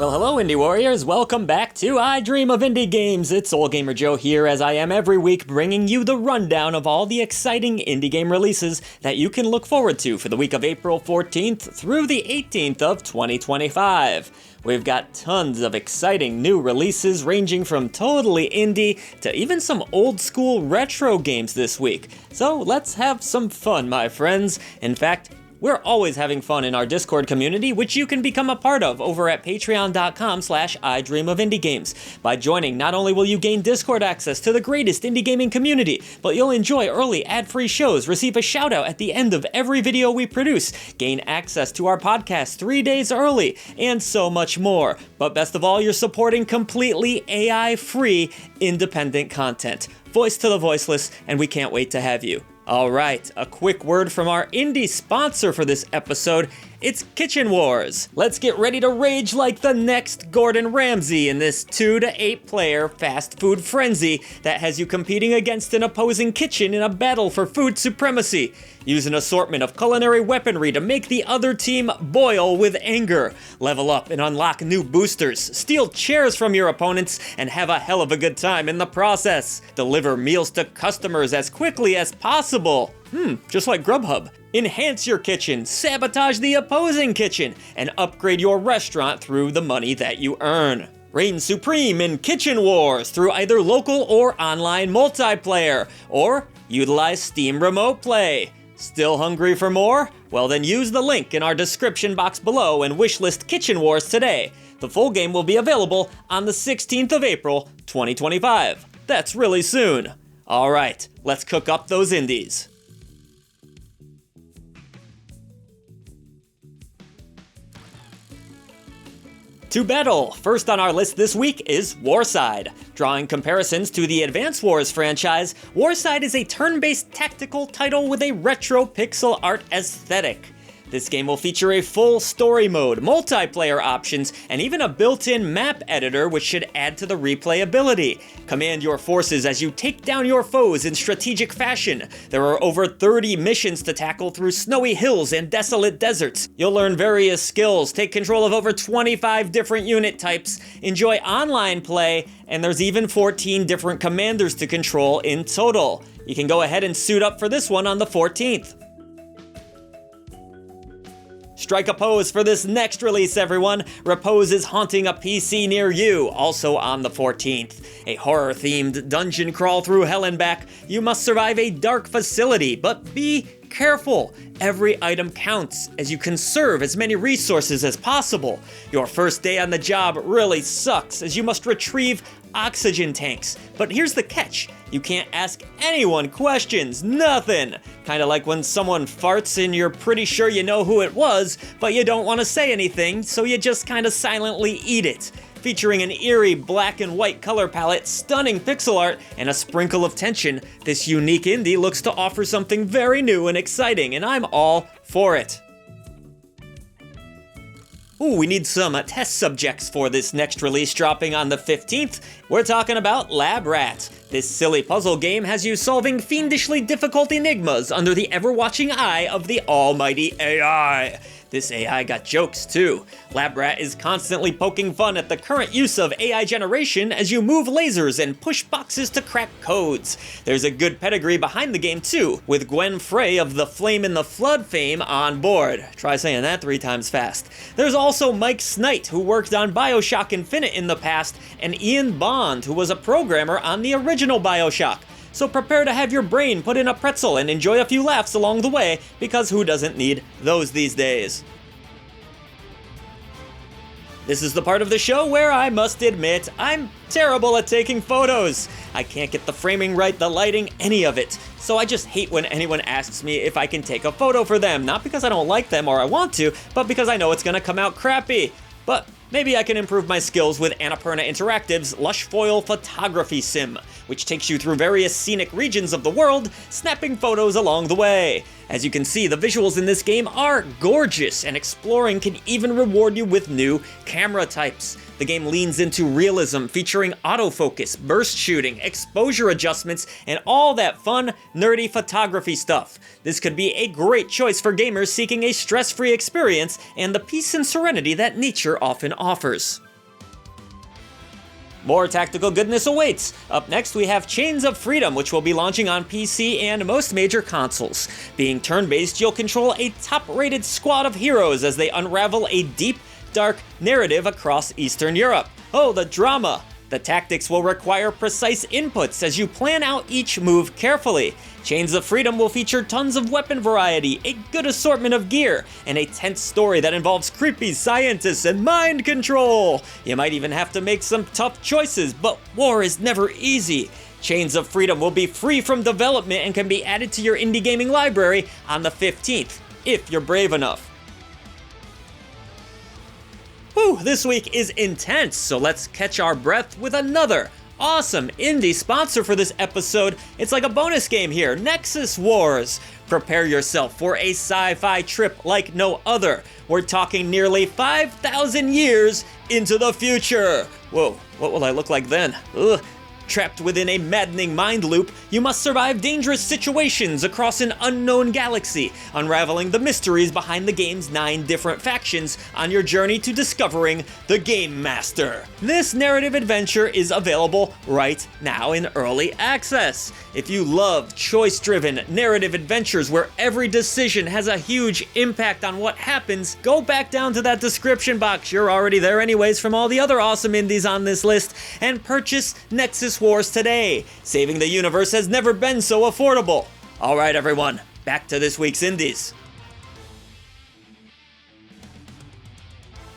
Well, hello, Indie Warriors. Welcome back to I Dream of Indie Games. It's Old Gamer Joe here, as I am every week, bringing you the rundown of all the exciting indie game releases that you can look forward to for the week of April 14th through the 18th of 2025. We've got tons of exciting new releases ranging from totally indie to even some old school retro games this week. So let's have some fun, my friends. In fact, we're always having fun in our Discord community, which you can become a part of over at patreon.com/idreamofindiegames. By joining, not only will you gain Discord access to the greatest indie gaming community, but you'll enjoy early ad-free shows, receive a shout-out at the end of every video we produce, gain access to our podcast 3 days early, and so much more. But best of all, you're supporting completely AI-free, independent content. Voice to the voiceless, and we can't wait to have you. Alright, a quick word from our indie sponsor for this episode. It's Kitchen Wars. Let's get ready to rage like the next Gordon Ramsay in this 2 to 8 player fast food frenzy that has you competing against an opposing kitchen in a battle for food supremacy. Use an assortment of culinary weaponry to make the other team boil with anger. Level up and unlock new boosters, steal chairs from your opponents, and have a hell of a good time in the process. Deliver meals to customers as quickly as possible. Just like Grubhub. Enhance your kitchen, sabotage the opposing kitchen, and upgrade your restaurant through the money that you earn. Reign supreme in Kitchen Wars through either local or online multiplayer, or utilize Steam Remote Play. Still hungry for more? Well then use the link in our description box below and wishlist Kitchen Wars today. The full game will be available on the 16th of April, 2025. That's really soon. Alright, let's cook up those indies. To battle, first on our list this week is Warside. Drawing comparisons to the Advance Wars franchise, Warside is a turn-based tactical title with a retro pixel art aesthetic. This game will feature a full story mode, multiplayer options, and even a built-in map editor which should add to the replayability. Command your forces as you take down your foes in strategic fashion. There are over 30 missions to tackle through snowy hills and desolate deserts. You'll learn various skills, take control of over 25 different unit types, enjoy online play, and there's even 14 different commanders to control in total. You can go ahead and suit up for this one on the 14th. Strike a pose for this next release, everyone. Repose is haunting a PC near you, also on the 14th. A horror-themed dungeon crawl through hell and back. You must survive a dark facility, but be careful. Every item counts, as you conserve as many resources as possible. Your first day on the job really sucks, as you must retrieve oxygen tanks. But here's the catch. You can't ask anyone questions, nothing. Kinda like when someone farts and you're pretty sure you know who it was, but you don't want to say anything, so you just kinda silently eat it. Featuring an eerie black and white color palette, stunning pixel art, and a sprinkle of tension, this unique indie looks to offer something very new and exciting, and I'm all for it. Ooh, we need some test subjects for this next release dropping on the 15th. We're talking about Lab Rat. This silly puzzle game has you solving fiendishly difficult enigmas under the ever-watching eye of the almighty AI. This AI got jokes too. Lab Rat is constantly poking fun at the current use of AI generation as you move lasers and push boxes to crack codes. There's a good pedigree behind the game too, with Gwen Frey of the Flame in the Flood fame on board. Try saying that 3 times fast. There's also Mike Snite, who worked on BioShock Infinite in the past, and Ian Bond, who was a programmer on the original BioShock. So prepare to have your brain put in a pretzel and enjoy a few laughs along the way, because who doesn't need those these days? This is the part of the show where I must admit I'm terrible at taking photos. I can't get the framing right, the lighting, any of it. So I just hate when anyone asks me if I can take a photo for them, not because I don't like them or I want to, but because I know it's gonna come out crappy. But maybe I can improve my skills with Annapurna Interactive's Lushfoil Photography Sim, which takes you through various scenic regions of the world, snapping photos along the way. As you can see, the visuals in this game are gorgeous, and exploring can even reward you with new camera types. The game leans into realism, featuring autofocus, burst shooting, exposure adjustments, and all that fun, nerdy photography stuff. This could be a great choice for gamers seeking a stress-free experience and the peace and serenity that nature often offers. More tactical goodness awaits. Up next, we have Chains of Freedom, which will be launching on PC and most major consoles. Being turn-based, you'll control a top-rated squad of heroes as they unravel a deep, dark narrative across Eastern Europe. Oh, the drama! The tactics will require precise inputs as you plan out each move carefully. Chains of Freedom will feature tons of weapon variety, a good assortment of gear, and a tense story that involves creepy scientists and mind control. You might even have to make some tough choices, but war is never easy. Chains of Freedom will be free from development and can be added to your indie gaming library on the 15th, if you're brave enough. Whew, this week is intense, so let's catch our breath with another awesome indie sponsor for this episode. It's like a bonus game here, Nexus Wars. Prepare yourself for a sci-fi trip like no other. We're talking nearly 5,000 years into the future. Whoa, what will I look like then? Ugh. Trapped within a maddening mind loop, you must survive dangerous situations across an unknown galaxy, unraveling the mysteries behind the game's 9 different factions on your journey to discovering the Game Master. This narrative adventure is available right now in early access. If you love choice-driven narrative adventures where every decision has a huge impact on what happens, go back down to that description box, you're already there anyways from all the other awesome indies on this list, and purchase Nexus Wars today. Saving the universe has never been so affordable. Alright everyone, back to this week's indies.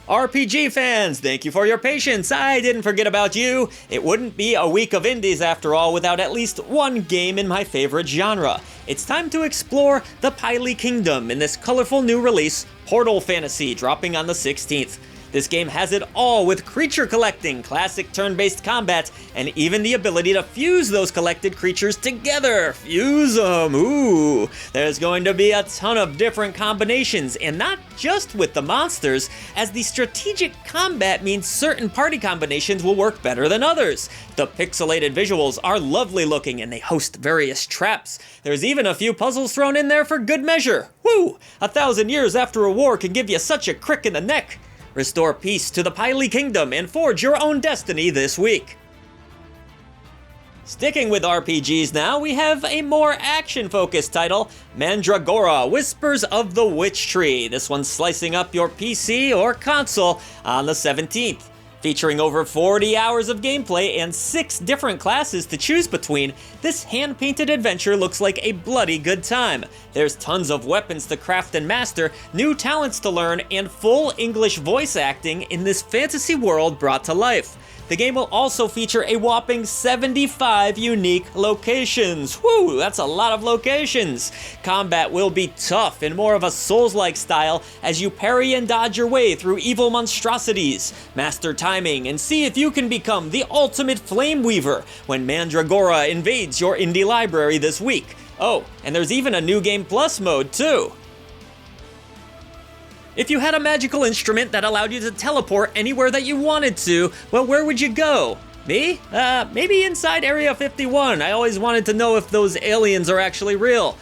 RPG fans, thank you for your patience. I didn't forget about you. It wouldn't be a week of indies after all without at least one game in my favorite genre. It's time to explore the Pily Kingdom in this colorful new release, Portal Fantasy, dropping on the 16th. This game has it all with creature collecting, classic turn-based combat, and even the ability to fuse those collected creatures together. Fuse them, ooh. There's going to be a ton of different combinations, and not just with the monsters, as the strategic combat means certain party combinations will work better than others. The pixelated visuals are lovely looking, and they host various traps. There's even a few puzzles thrown in there for good measure. Woo! 1,000 years after a war can give you such a crick in the neck. Restore peace to the Pily Kingdom and forge your own destiny this week. Sticking with RPGs now, we have a more action-focused title, Mandragora, Whispers of the Witch Tree. This one's slicing up your PC or console on the 17th. Featuring over 40 hours of gameplay and 6 different classes to choose between, this hand-painted adventure looks like a bloody good time. There's tons of weapons to craft and master, new talents to learn, and full English voice acting in this fantasy world brought to life. The game will also feature a whopping 75 unique locations. Whew, that's a lot of locations. Combat will be tough in more of a Souls-like style as you parry and dodge your way through evil monstrosities. Master timing and see if you can become the ultimate flame weaver when Mandragora invades your indie library this week. Oh, and there's even a New Game Plus mode too. If you had a magical instrument that allowed you to teleport anywhere that you wanted to, well, where would you go? Me? Maybe inside Area 51. I always wanted to know if those aliens are actually real.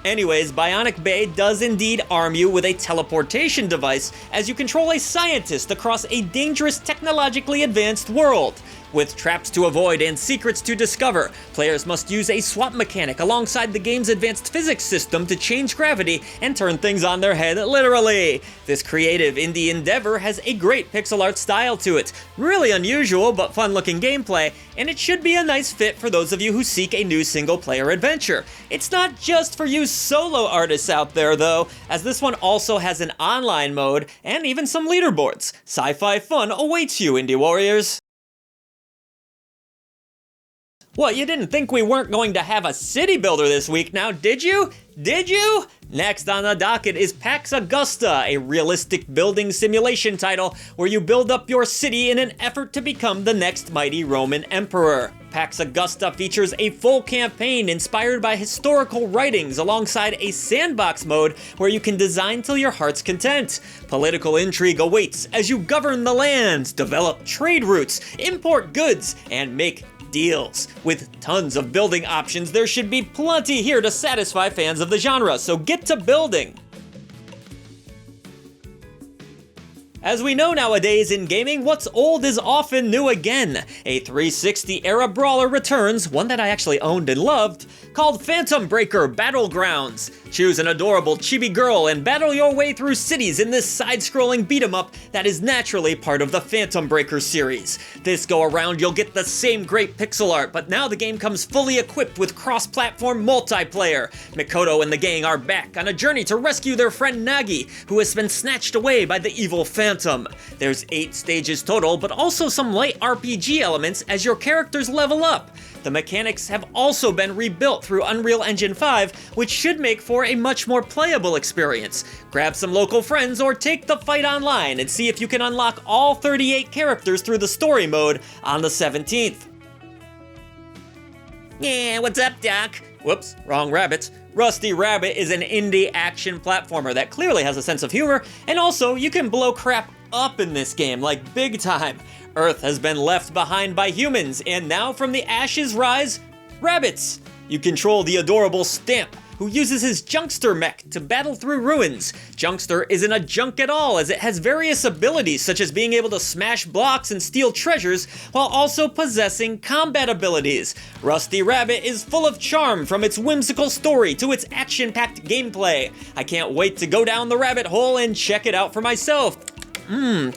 Anyways, Bionic Bay does indeed arm you with a teleportation device as you control a scientist across a dangerous technologically advanced world. With traps to avoid and secrets to discover, players must use a swap mechanic alongside the game's advanced physics system to change gravity and turn things on their head, literally. This creative indie endeavor has a great pixel art style to it, really unusual but fun-looking gameplay, and it should be a nice fit for those of you who seek a new single-player adventure. It's not just for you solo artists out there, though, as this one also has an online mode and even some leaderboards. Sci-fi fun awaits you, indie warriors. What, you didn't think we weren't going to have a city builder this week now, did you? Did you? Next on the docket is Pax Augusta, a realistic building simulation title where you build up your city in an effort to become the next mighty Roman emperor. Pax Augusta features a full campaign inspired by historical writings alongside a sandbox mode where you can design till your heart's content. Political intrigue awaits as you govern the lands, develop trade routes, import goods, and make deals. With tons of building options, there should be plenty here to satisfy fans of the genre, so get to building! As we know nowadays in gaming, what's old is often new again. A 360 era brawler returns, one that I actually owned and loved, called Phantom Breaker Battlegrounds. Choose an adorable chibi girl and battle your way through cities in this side-scrolling beat-em-up that is naturally part of the Phantom Breaker series. This go around you'll get the same great pixel art, but now the game comes fully equipped with cross-platform multiplayer. Mikoto and the gang are back on a journey to rescue their friend Nagi, who has been snatched away by the evil Phantom. There's 8 stages total, but also some light RPG elements as your characters level up. The mechanics have also been rebuilt through Unreal Engine 5, which should make for a much more playable experience. Grab some local friends or take the fight online and see if you can unlock all 38 characters through the story mode on the 17th. Yeah, what's up, Doc? Whoops, wrong rabbit. Rusty Rabbit is an indie action platformer that clearly has a sense of humor, and also you can blow crap up in this game, like big time. Earth has been left behind by humans, and now from the ashes rise rabbits. You control the adorable Stamp, who uses his Junkster mech to battle through ruins. Junkster isn't a junk at all, as it has various abilities such as being able to smash blocks and steal treasures, while also possessing combat abilities. Rusty Rabbit is full of charm, from its whimsical story to its action-packed gameplay. I can't wait to go down the rabbit hole and check it out for myself.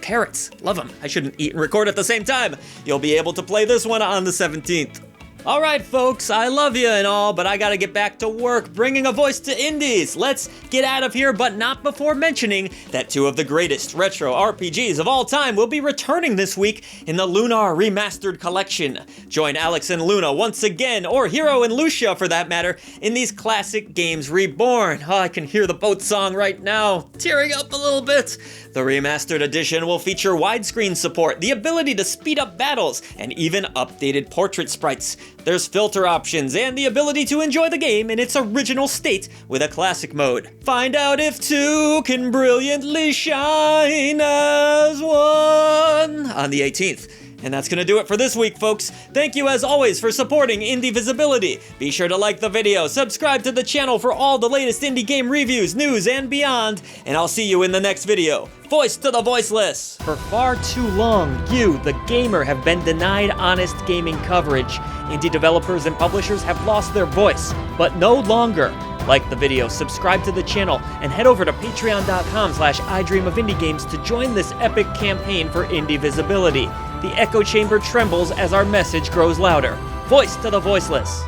Carrots. Love them. I shouldn't eat and record at the same time. You'll be able to play this one on the 17th. Alright folks, I love you and all, but I gotta get back to work bringing a voice to indies. Let's get out of here, but not before mentioning that 2 of the greatest retro RPGs of all time will be returning this week in the LUNAR Remastered collection. Join Alex and Luna once again, or Hero and Lucia for that matter, in these classic games reborn. Oh, I can hear the boat song right now, tearing up a little bit. The Remastered edition will feature widescreen support, the ability to speed up battles, and even updated portrait sprites. There's filter options and the ability to enjoy the game in its original state with a classic mode. Find out if 2 can brilliantly shine as one on the 18th. And that's gonna do it for this week, folks. Thank you as always for supporting Indie Visibility. Be sure to like the video, subscribe to the channel for all the latest indie game reviews, news, and beyond, and I'll see you in the next video. Voice to the voiceless! For far too long, you, the gamer, have been denied honest gaming coverage. Indie developers and publishers have lost their voice, but no longer. Like the video, subscribe to the channel, and head over to patreon.com/idreamofindiegames to join this epic campaign for indie visibility. The echo chamber trembles as our message grows louder. Voice to the voiceless!